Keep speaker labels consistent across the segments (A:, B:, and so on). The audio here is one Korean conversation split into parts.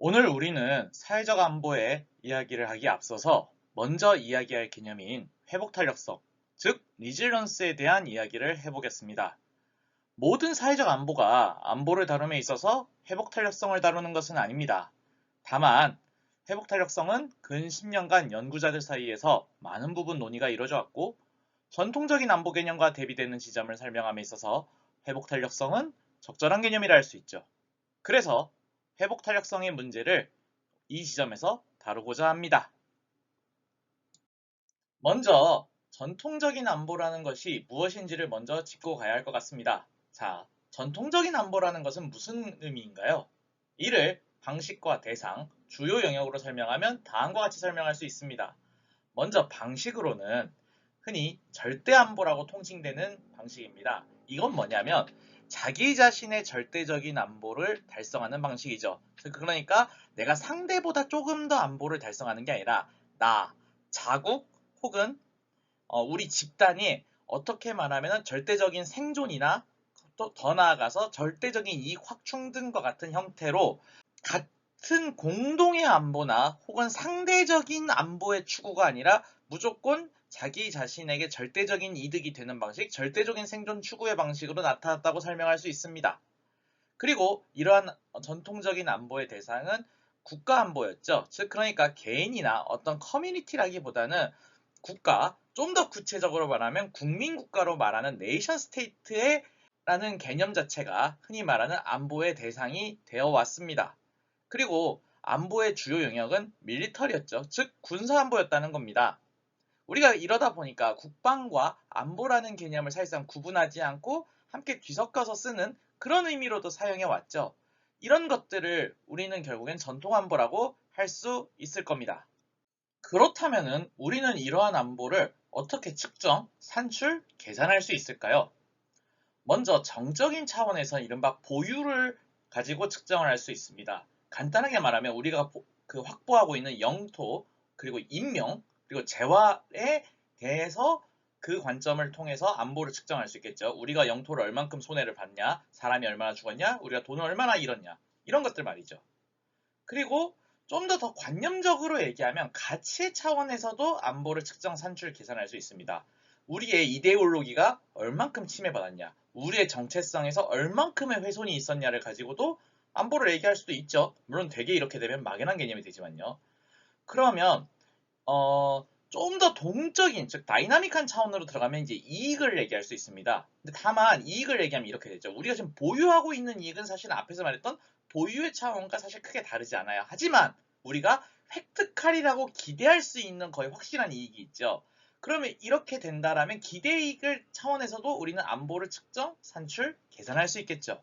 A: 오늘 우리는 사회적 안보의 이야기를 하기에 앞서서 먼저 이야기할 개념인 회복 탄력성, 즉 리질런스에 대한 이야기를 해보겠습니다. 모든 사회적 안보가 안보를 다룸에 있어서 회복 탄력성을 다루는 것은 아닙니다. 다만 회복 탄력성은 근 10년간 연구자들 사이에서 많은 부분 논의가 이루어져 왔고 전통적인 안보 개념과 대비되는 지점을 설명함에 있어서 회복 탄력성은 적절한 개념이라 할 수 있죠. 그래서 회복 탄력성의 문제를 이 지점에서 다루고자 합니다. 먼저 전통적인 안보라는 것이 무엇인지를 먼저 짚고 가야 할 것 같습니다. 자, 전통적인 안보라는 것은 무슨 의미인가요? 이를 방식과 대상, 주요 영역으로 설명하면 다음과 같이 설명할 수 있습니다. 먼저 방식으로는 흔히 절대 안보라고 통칭되는 방식입니다. 이건 뭐냐면 자기 자신의 절대적인 안보를 달성하는 방식이죠. 그러니까 내가 상대보다 조금 더 안보를 달성하는 게 아니라 나, 자국 혹은 우리 집단이 어떻게 말하면 절대적인 생존이나 또 더 나아가서 절대적인 이익 확충 등과 같은 형태로 같은 공동의 안보나 혹은 상대적인 안보의 추구가 아니라 무조건 자기 자신에게 절대적인 이득이 되는 방식, 절대적인 생존 추구의 방식으로 나타났다고 설명할 수 있습니다. 그리고 이러한 전통적인 안보의 대상은 국가 안보였죠. 즉 그러니까 개인이나 어떤 커뮤니티라기보다는 국가, 좀 더 구체적으로 말하면 국민 국가로 말하는 네이션 스테이트의 라는 개념 자체가 흔히 말하는 안보의 대상이 되어 왔습니다. 그리고 안보의 주요 영역은 밀리터리였죠. 즉 군사 안보였다는 겁니다. 우리가 이러다 보니까 국방과 안보라는 개념을 사실상 구분하지 않고 함께 뒤섞어서 쓰는 그런 의미로도 사용해 왔죠. 이런 것들을 우리는 결국엔 전통 안보라고 할 수 있을 겁니다. 그렇다면은 우리는 이러한 안보를 어떻게 측정, 산출, 계산할 수 있을까요? 먼저 정적인 차원에서 이른바 보유를 가지고 측정을 할 수 있습니다. 간단하게 말하면 우리가 확보하고 있는 영토, 그리고 인명, 그리고 재화에 대해서 그 관점을 통해서 안보를 측정할 수 있겠죠. 우리가 영토를 얼만큼 손해를 봤냐, 사람이 얼마나 죽었냐, 우리가 돈을 얼마나 잃었냐, 이런 것들 말이죠. 그리고 좀 더 관념적으로 얘기하면 가치의 차원에서도 안보를 측정, 산출, 계산할 수 있습니다. 우리의 이데올로기가 얼만큼 침해받았냐, 우리의 정체성에서 얼만큼의 훼손이 있었냐를 가지고도 안보를 얘기할 수도 있죠. 물론 되게 이렇게 되면 막연한 개념이 되지만요. 그러면 좀 더 동적인, 즉 다이나믹한 차원으로 들어가면 이제 이익을 얘기할 수 있습니다. 근데 다만 이익을 얘기하면 이렇게 되죠. 우리가 지금 보유하고 있는 이익은 사실 앞에서 말했던 보유의 차원과 사실 크게 다르지 않아요. 하지만 우리가 획득하리라고 기대할 수 있는 거의 확실한 이익이 있죠. 그러면 이렇게 된다라면 기대이익을 차원에서도 우리는 안보를 측정, 산출, 계산할 수 있겠죠.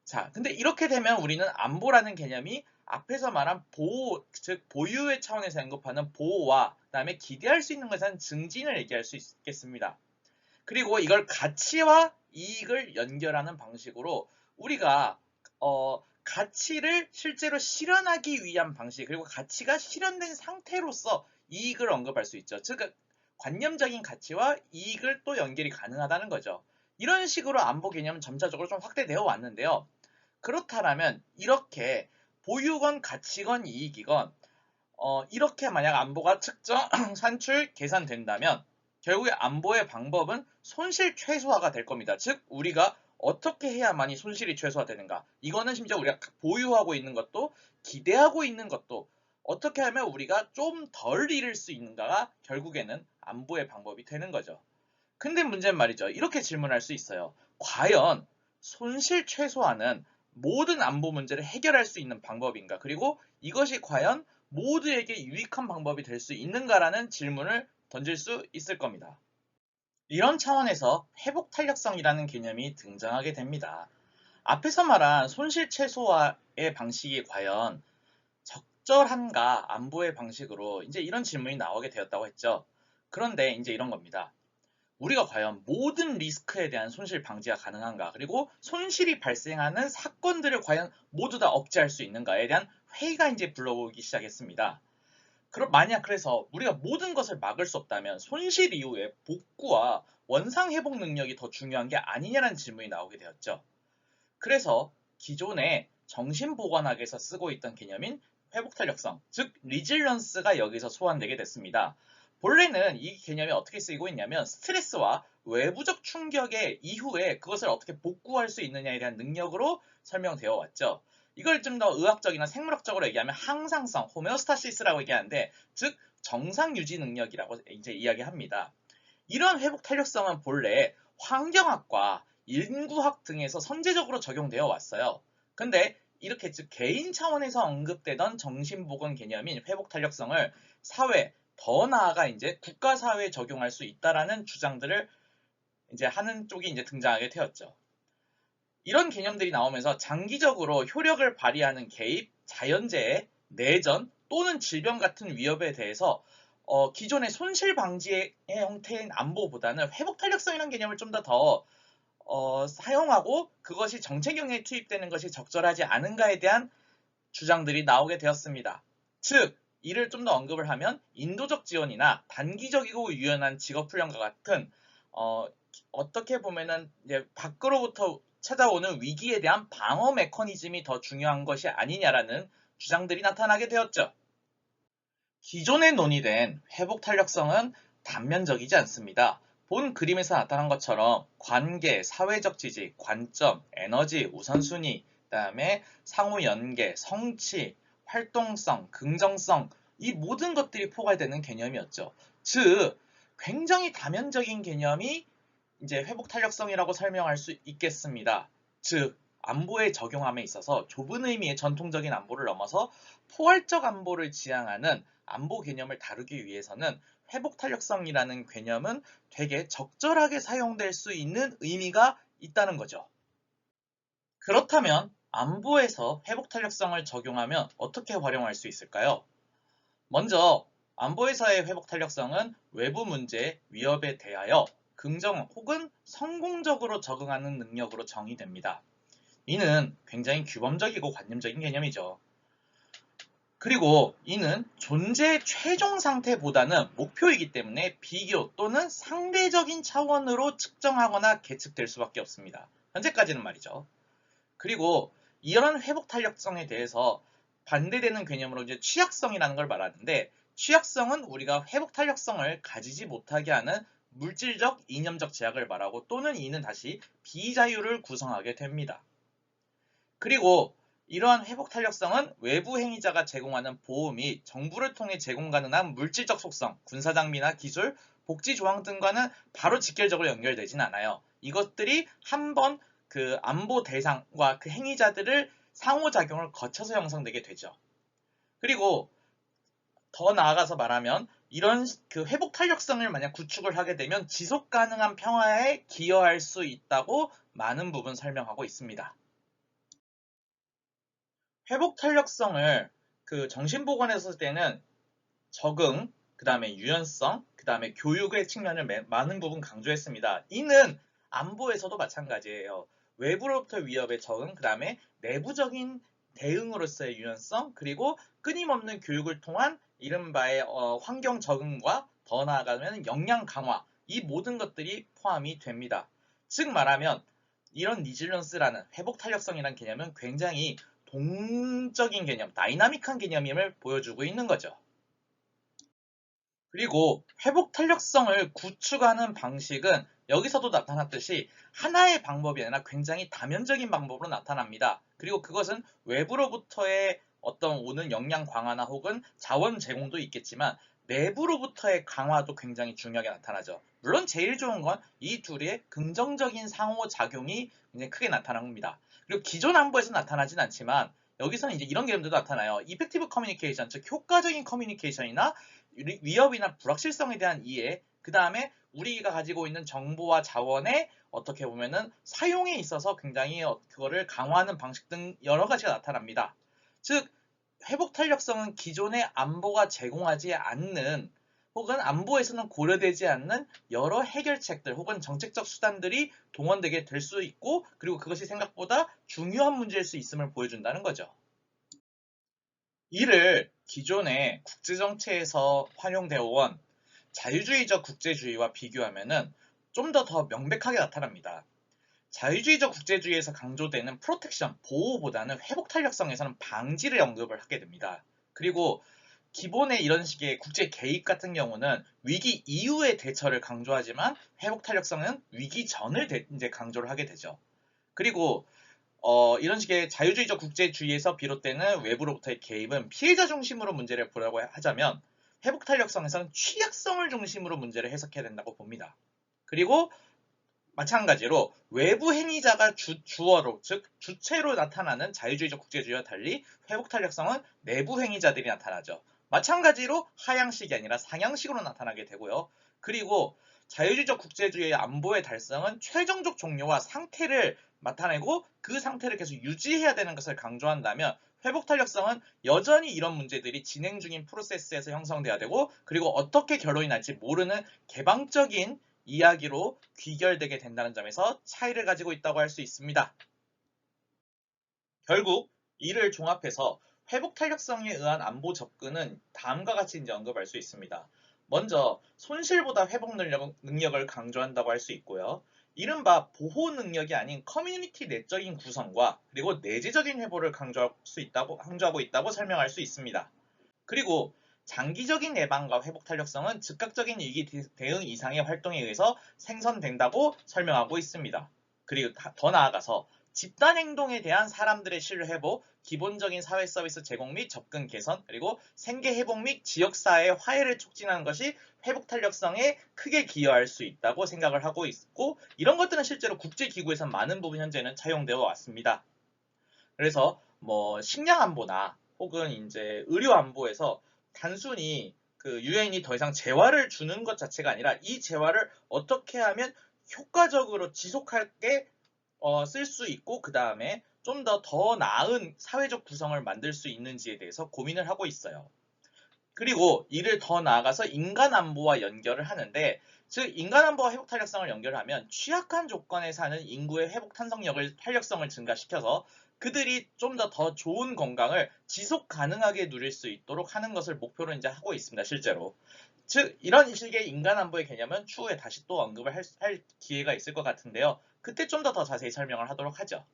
A: 자, 근데 이렇게 되면 우리는 안보라는 개념이 앞에서 말한 보호, 즉 보유의 차원에서 언급하는 보호와 그다음에 기대할 수 있는 것에 대한 증진을 얘기할 수 있겠습니다. 그리고 이걸 가치와 이익을 연결하는 방식으로 우리가 가치를 실제로 실현하기 위한 방식, 그리고 가치가 실현된 상태로서 이익을 언급할 수 있죠. 즉 관념적인 가치와 이익을 또 연결이 가능하다는 거죠. 이런 식으로 안보 개념은 점차적으로 좀 확대되어 왔는데요. 그렇다면 이렇게 보유건 가치건 이익이건 이렇게 만약 안보가 측정, 산출, 계산된다면 결국에 안보의 방법은 손실 최소화가 될 겁니다. 즉 우리가 어떻게 해야만이 손실이 최소화되는가? 이거는 심지어 우리가 보유하고 있는 것도 기대하고 있는 것도 어떻게 하면 우리가 좀 덜 잃을 수 있는가가 결국에는 안보의 방법이 되는 거죠. 근데 문제는 말이죠. 이렇게 질문할 수 있어요. 과연 손실 최소화는 모든 안보 문제를 해결할 수 있는 방법인가? 그리고 이것이 과연 모두에게 유익한 방법이 될 수 있는가라는 질문을 던질 수 있을 겁니다. 이런 차원에서 회복 탄력성이라는 개념이 등장하게 됩니다. 앞에서 말한 손실 최소화의 방식이 과연 적절한가 안보의 방식으로 이제 이런 질문이 나오게 되었다고 했죠. 그런데 이제 이런 겁니다. 우리가 과연 모든 리스크에 대한 손실 방지가 가능한가, 그리고 손실이 발생하는 사건들을 과연 모두 다 억제할 수 있는가에 대한 회의가 이제 불러오기 시작했습니다. 그럼 만약 그래서 우리가 모든 것을 막을 수 없다면 손실 이후에 복구와 원상 회복 능력이 더 중요한 게 아니냐는 질문이 나오게 되었죠. 그래서 기존에 정신보건학에서 쓰고 있던 개념인 회복탄력성, 즉 리질런스가 여기서 소환되게 됐습니다. 본래는 이 개념이 어떻게 쓰이고 있냐면 스트레스와 외부적 충격의 이후에 그것을 어떻게 복구할 수 있느냐에 대한 능력으로 설명되어 왔죠. 이걸 좀 더 의학적이나 생물학적으로 얘기하면 항상성, 호메오스타시스라고 얘기하는데, 즉 정상 유지 능력이라고 이제 이야기합니다. 이런 회복 탄력성은 본래 환경학과 인구학 등에서 선제적으로 적용되어 왔어요. 근데 이렇게 즉 개인 차원에서 언급되던 정신보건 개념인 회복 탄력성을 사회, 더 나아가 이제 국가 사회에 적용할 수 있다라는 주장들을 이제 하는 쪽이 이제 등장하게 되었죠. 이런 개념들이 나오면서 장기적으로 효력을 발휘하는 개입, 자연재해, 내전 또는 질병 같은 위협에 대해서 기존의 손실 방지의 형태인 안보보다는 회복 탄력성이라는 개념을 좀 더 사용하고 그것이 정책 영역에 투입되는 것이 적절하지 않은가에 대한 주장들이 나오게 되었습니다. 즉, 이를 좀 더 언급을 하면 인도적 지원이나 단기적이고 유연한 직업훈련과 같은 어떻게 보면은 이제 밖으로부터 찾아오는 위기에 대한 방어 메커니즘이 더 중요한 것이 아니냐라는 주장들이 나타나게 되었죠. 기존에 논의된 회복 탄력성은 단면적이지 않습니다. 본 그림에서 나타난 것처럼 관계, 사회적 지지, 관점, 에너지, 우선순위, 그다음에 상호 연계, 성취, 활동성, 긍정성 이 모든 것들이 포괄되는 개념이었죠. 즉, 굉장히 다면적인 개념이 이제 회복 탄력성이라고 설명할 수 있겠습니다. 즉, 안보에 적용함에 있어서 좁은 의미의 전통적인 안보를 넘어서 포괄적 안보를 지향하는 안보 개념을 다루기 위해서는 회복 탄력성이라는 개념은 되게 적절하게 사용될 수 있는 의미가 있다는 거죠. 그렇다면 안보에서 회복 탄력성을 적용하면 어떻게 활용할 수 있을까요? 먼저 안보에서의 회복 탄력성은 외부 문제, 위협에 대하여 긍정 혹은 성공적으로 적응하는 능력으로 정의됩니다. 이는 굉장히 규범적이고 관념적인 개념이죠. 그리고 이는 존재의 최종 상태보다는 목표이기 때문에 비교 또는 상대적인 차원으로 측정하거나 계측될 수밖에 없습니다. 현재까지는 말이죠. 그리고 이런 회복 탄력성에 대해서 반대되는 개념으로 이제 취약성이라는 걸 말하는데, 취약성은 우리가 회복 탄력성을 가지지 못하게 하는 물질적, 이념적 제약을 말하고, 또는 이는 다시 비자유를 구성하게 됩니다. 그리고 이러한 회복 탄력성은 외부 행위자가 제공하는 보호 및 정부를 통해 제공 가능한 물질적 속성, 군사 장비나 기술, 복지 조항 등과는 바로 직결적으로 연결되진 않아요. 이것들이 한번 그 안보 대상과 그 행위자들을 상호작용을 거쳐서 형성되게 되죠. 그리고 더 나아가서 말하면 이런 그 회복 탄력성을 만약 구축을 하게 되면 지속 가능한 평화에 기여할 수 있다고 많은 부분 설명하고 있습니다. 회복 탄력성을 그 정신보건에서 쓸 때는 적응, 그 다음에 유연성, 그 다음에 교육의 측면을 많은 부분 강조했습니다. 이는 안보에서도 마찬가지예요. 외부로부터 위협에 적응, 그 다음에 내부적인 대응으로서의 유연성, 그리고 끊임없는 교육을 통한 이른바의 환경 적응과 더 나아가면 역량 강화, 이 모든 것들이 포함이 됩니다. 즉 말하면 이런 리질런스라는 회복 탄력성이라는 개념은 굉장히 동적인 개념, 다이나믹한 개념임을 보여주고 있는 거죠. 그리고 회복 탄력성을 구축하는 방식은 여기서도 나타났듯이 하나의 방법이 아니라 굉장히 다면적인 방법으로 나타납니다. 그리고 그것은 외부로부터의 어떤 오는 역량 강화나 혹은 자원 제공도 있겠지만 내부로부터의 강화도 굉장히 중요하게 나타나죠. 물론 제일 좋은 건 이 둘의 긍정적인 상호작용이 굉장히 크게 나타납니다. 그리고 기존 안보에서 나타나진 않지만 여기서는 이제 이런 개념들도 나타나요. 이펙티브 커뮤니케이션, 즉 효과적인 커뮤니케이션이나 위협이나 불확실성에 대한 이해, 그 다음에 우리가 가지고 있는 정보와 자원의 어떻게 보면은 사용에 있어서 굉장히 그거를 강화하는 방식 등 여러 가지가 나타납니다. 즉, 회복 탄력성은 기존의 안보가 제공하지 않는 혹은 안보에서는 고려되지 않는 여러 해결책들 혹은 정책적 수단들이 동원되게 될 수 있고, 그리고 그것이 생각보다 중요한 문제일 수 있음을 보여준다는 거죠. 이를 기존의 국제정치에서 활용되어 온 자유주의적 국제주의와 비교하면은 좀 더 명백하게 나타납니다. 자유주의적 국제주의에서 강조되는 프로텍션, 보호보다는 회복 탄력성에서는 방지를 언급을 하게 됩니다. 그리고 기본의 이런 식의 국제 개입 같은 경우는 위기 이후의 대처를 강조하지만 회복 탄력성은 위기 전을 이제 강조를 하게 되죠. 그리고 이런 식의 자유주의적 국제주의에서 비롯되는 외부로부터의 개입은 피해자 중심으로 문제를 보려고 하자면 회복 탄력성에서는 취약성을 중심으로 문제를 해석해야 된다고 봅니다. 그리고 마찬가지로 외부 행위자가 주어로, 즉 주체로 나타나는 자유주의적 국제주의와 달리 회복 탄력성은 내부 행위자들이 나타나죠. 마찬가지로 하향식이 아니라 상향식으로 나타나게 되고요. 그리고 자유주의적 국제주의의 안보의 달성은 최종적 종료와 상태를 나타내고 그 상태를 계속 유지해야 되는 것을 강조한다면 회복 탄력성은 여전히 이런 문제들이 진행 중인 프로세스에서 형성돼야 되고 그리고 어떻게 결론이 날지 모르는 개방적인 이야기로 귀결되게 된다는 점에서 차이를 가지고 있다고 할 수 있습니다. 결국 이를 종합해서 회복 탄력성에 의한 안보 접근은 다음과 같이 이제 언급할 수 있습니다. 먼저 손실보다 회복 능력을 강조한다고 할 수 있고요. 이른바 보호 능력이 아닌 커뮤니티 내적인 구성과 그리고 내재적인 회복을 강조하고 있다고 설명할 수 있습니다. 그리고 장기적인 예방과 회복 탄력성은 즉각적인 위기 대응 이상의 활동에 의해서 생성된다고 설명하고 있습니다. 그리고 더 나아가서 집단 행동에 대한 사람들의 신뢰 회복, 기본적인 사회 서비스 제공 및 접근 개선, 그리고 생계 회복 및 지역사회의 화해를 촉진하는 것이 회복 탄력성에 크게 기여할 수 있다고 생각을 하고 있고 이런 것들은 실제로 국제기구에서 많은 부분 현재는 차용되어 왔습니다. 그래서 식량 안보나 혹은 이제 의료 안보에서 단순히 그 유엔이 더 이상 재화를 주는 것 자체가 아니라 이 재화를 어떻게 하면 효과적으로 지속하게 쓸 수 있고 그 다음에 좀 더 나은 사회적 구성을 만들 수 있는지에 대해서 고민을 하고 있어요. 그리고 이를 더 나아가서 인간 안보와 연결을 하는데 즉 인간 안보와 회복 탄력성을 연결하면 취약한 조건에 사는 인구의 회복 탄력성을 증가시켜서 그들이 좀 더 좋은 건강을 지속 가능하게 누릴 수 있도록 하는 것을 목표로 이제 하고 있습니다. 실제로. 즉 이런 식의 인간 안보의 개념은 추후에 다시 또 언급을 할 기회가 있을 것 같은데요. 그때 좀 더 자세히 설명을 하도록 하죠.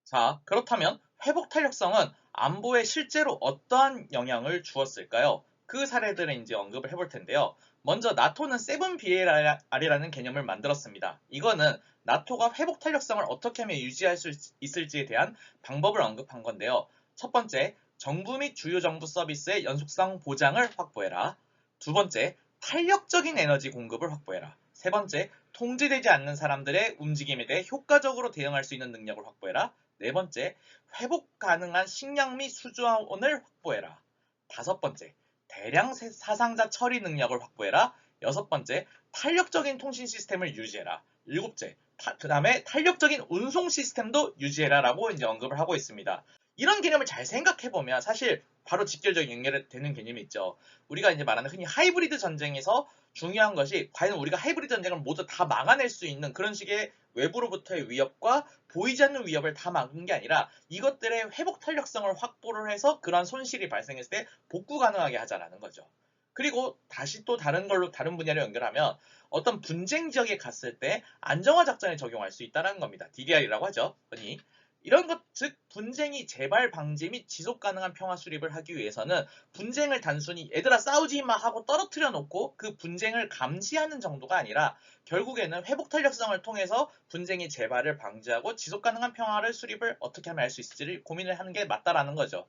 A: 자, 그렇다면 회복 탄력성은 안보에 실제로 어떠한 영향을 주었을까요? 그 사례들을 이제 언급을 해볼 텐데요. 먼저 나토는 7BAR이라는 개념을 만들었습니다. 이거는 나토가 회복 탄력성을 어떻게 하면 유지할 수 있을지에 대한 방법을 언급한 건데요. 첫 번째, 정부 및 주요 정부 서비스의 연속성 보장을 확보해라. 두 번째, 탄력적인 에너지 공급을 확보해라. 세 번째, 통제되지 않는 사람들의 움직임에 대해 효과적으로 대응할 수 있는 능력을 확보해라. 네 번째, 회복 가능한 식량 및 수조원을 확보해라. 다섯 번째, 대량 사상자 처리 능력을 확보해라. 여섯 번째, 탄력적인 통신 시스템을 유지해라. 일곱째, 그 다음에 탄력적인 운송 시스템도 유지해라 라고 이제 언급을 하고 있습니다. 이런 개념을 잘 생각해보면 사실 바로 직결적인 연결이 되는 개념이 있죠. 우리가 이제 말하는 흔히 하이브리드 전쟁에서 중요한 것이 과연 우리가 하이브리드 전쟁을 모두 다 막아낼 수 있는 그런 식의 외부로부터의 위협과 보이지 않는 위협을 다 막은 게 아니라 이것들의 회복 탄력성을 확보를 해서 그러한 손실이 발생했을 때 복구 가능하게 하자라는 거죠. 그리고 다시 또 다른 분야로 연결하면 어떤 분쟁 지역에 갔을 때 안정화 작전에 적용할 수 있다는 겁니다. DDR이라고 하죠. 흔히. 이런 것, 즉 분쟁이 재발 방지 및 지속 가능한 평화 수립을 하기 위해서는 분쟁을 단순히 얘들아 싸우지 마 하고 떨어뜨려 놓고 그 분쟁을 감시하는 정도가 아니라 결국에는 회복 탄력성을 통해서 분쟁의 재발을 방지하고 지속 가능한 평화를 수립을 어떻게 하면 할 수 있을지를 고민을 하는 게 맞다라는 거죠.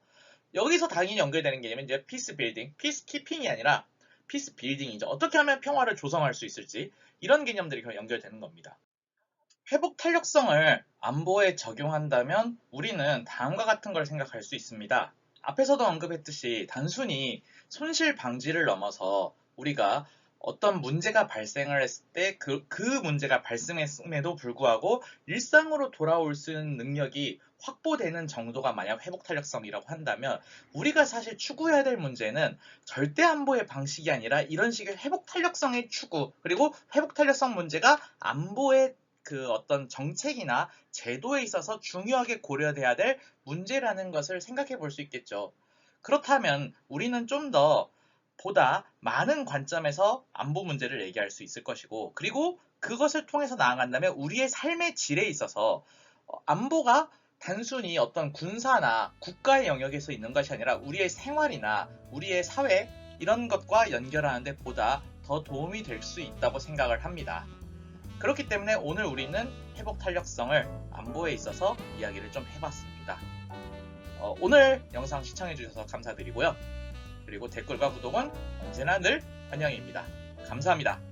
A: 여기서 당연히 연결되는 개념은 이제 피스 빌딩, 피스 키핑이 아니라 피스 빌딩이죠. 어떻게 하면 평화를 조성할 수 있을지 이런 개념들이 연결되는 겁니다. 회복 탄력성을 안보에 적용한다면 우리는 다음과 같은 걸 생각할 수 있습니다. 앞에서도 언급했듯이 단순히 손실 방지를 넘어서 우리가 어떤 문제가 발생을 했을 때 그 문제가 발생했음에도 불구하고 일상으로 돌아올 수 있는 능력이 확보되는 정도가 만약 회복 탄력성이라고 한다면 우리가 사실 추구해야 될 문제는 절대 안보의 방식이 아니라 이런 식의 회복 탄력성의 추구 그리고 회복 탄력성 문제가 안보의 그 어떤 정책이나 제도에 있어서 중요하게 고려돼야 될 문제라는 것을 생각해 볼 수 있겠죠. 그렇다면 우리는 좀 더 보다 많은 관점에서 안보 문제를 얘기할 수 있을 것이고, 그리고 그것을 통해서 나아간다면 우리의 삶의 질에 있어서 안보가 단순히 어떤 군사나 국가의 영역에서 있는 것이 아니라 우리의 생활이나 우리의 사회 이런 것과 연결하는 데 보다 더 도움이 될 수 있다고 생각을 합니다. 그렇기 때문에 오늘 우리는 회복 탄력성을 안보에 있어서 이야기를 좀 해봤습니다. 오늘 영상 시청해주셔서 감사드리고요. 그리고 댓글과 구독은 언제나 늘 환영입니다. 감사합니다.